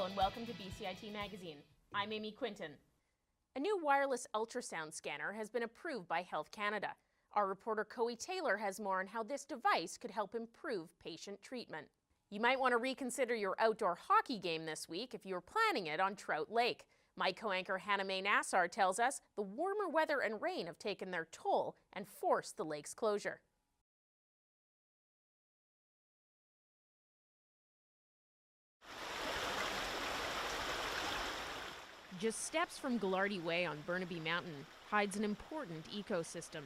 Hello and welcome to BCIT Magazine. I'm Amy Quinton. A new wireless ultrasound scanner has been approved by Health Canada. Our reporter Coey Taylor has more on how this device could help improve patient treatment. You might want to reconsider your outdoor hockey game this week if you're planning it on Trout Lake. My co-anchor Hannah May Nassar tells us the warmer weather and rain have taken their toll and forced the lake's closure. Just steps from Ghilardi Way on Burnaby Mountain hides an important ecosystem.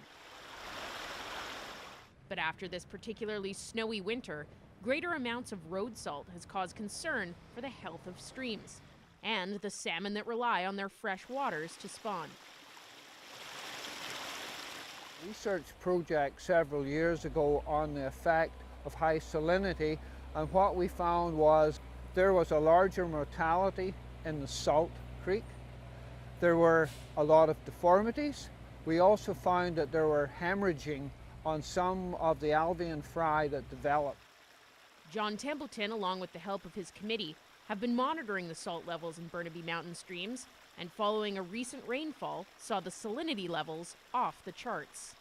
But after this particularly snowy winter, greater amounts of road salt has caused concern for the health of streams and the salmon that rely on their fresh waters to spawn. Research project several years ago on the effect of high salinity, and what we found was there was a larger mortality in the salt creek. There were a lot of deformities. We also found that there were hemorrhaging on some of the alvean fry that developed. John Templeton, along with the help of his committee, have been monitoring the salt levels in Burnaby Mountain streams, and following a recent rainfall, saw the salinity levels off the charts.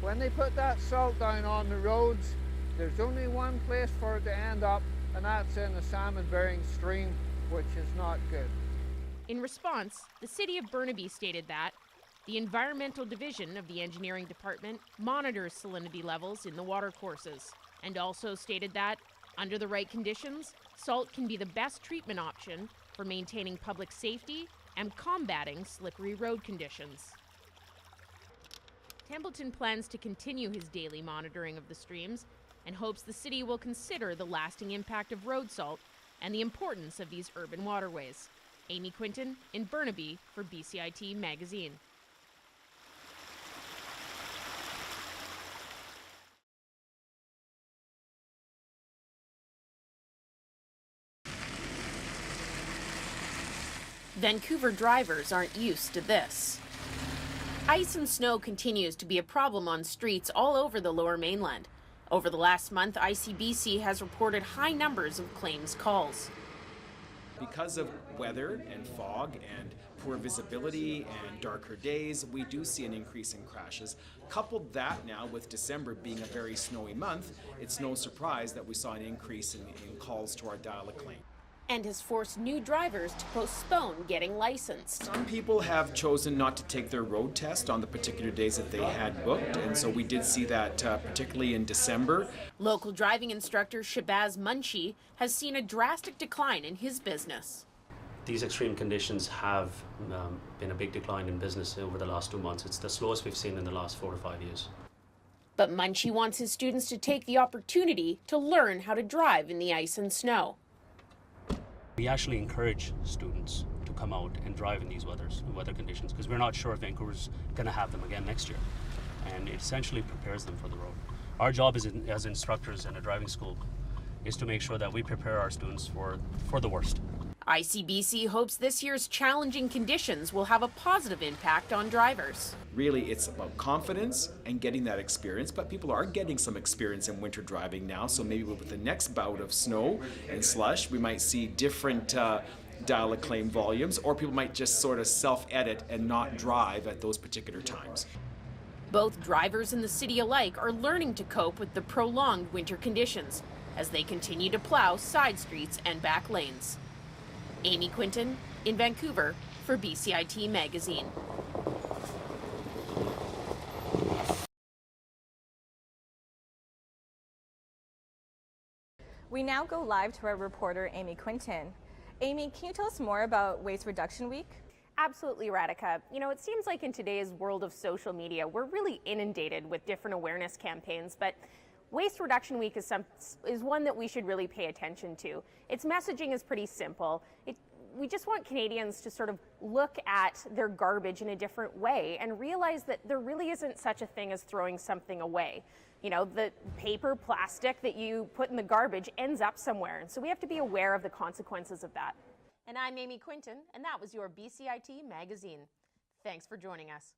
When they put that salt down on the roads, there's only one place for it to end up, and that's in a salmon-bearing stream, which is not good. In response, the city of Burnaby stated that the Environmental Division of the Engineering Department monitors salinity levels in the watercourses, and also stated that, under the right conditions, salt can be the best treatment option for maintaining public safety and combating slippery road conditions. Templeton plans to continue his daily monitoring of the streams and hopes the city will consider the lasting impact of road salt and the importance of these urban waterways. Amy Quinton in Burnaby for BCIT Magazine. Vancouver drivers aren't used to this. Ice and snow continues to be a problem on streets all over the Lower Mainland. Over the last month, ICBC has reported high numbers of claims calls. Because of weather and fog and poor visibility and darker days, we do see an increase in crashes. Coupled that now with December being a very snowy month, it's no surprise that we saw an increase in calls to our dial-a-claim. And has forced new drivers to postpone getting licensed. Some people have chosen not to take their road test on the particular days that they had booked, and so we did see that particularly in December. Local driving instructor Shabazz Munshi has seen a drastic decline in his business. These extreme conditions have been a big decline in business over the last 2 months. It's the slowest we've seen in the last 4 to 5 years. But Munshi wants his students to take the opportunity to learn how to drive in the ice and snow. We actually encourage students to come out and drive in these weather conditions because we're not sure if Vancouver's going to have them again next year. And it essentially prepares them for the road. Our job as instructors in a driving school is to make sure that we prepare our students for the worst. ICBC hopes this year's challenging conditions will have a positive impact on drivers. Really, it's about confidence and getting that experience, but people are getting some experience in winter driving now, so maybe with the next bout of snow and slush, we might see different dial-a-claim volumes, or people might just sort of self-edit and not drive at those particular times. Both drivers and the city alike are learning to cope with the prolonged winter conditions as they continue to plow side streets and back lanes. Amy Quinton in Vancouver for BCIT Magazine. We now go live to our reporter, Amy Quinton. Amy, can you tell us more about Waste Reduction Week? Absolutely, Radhika. You know, it seems like in today's world of social media, we're really inundated with different awareness campaigns, but Waste Reduction Week is one that we should really pay attention to. Its messaging is pretty simple. We just want Canadians to sort of look at their garbage in a different way and realize that there really isn't such a thing as throwing something away. You know, the paper, plastic that you put in the garbage ends up somewhere, and so we have to be aware of the consequences of that. And I'm Amy Quinton, and that was your BCIT Magazine. Thanks for joining us.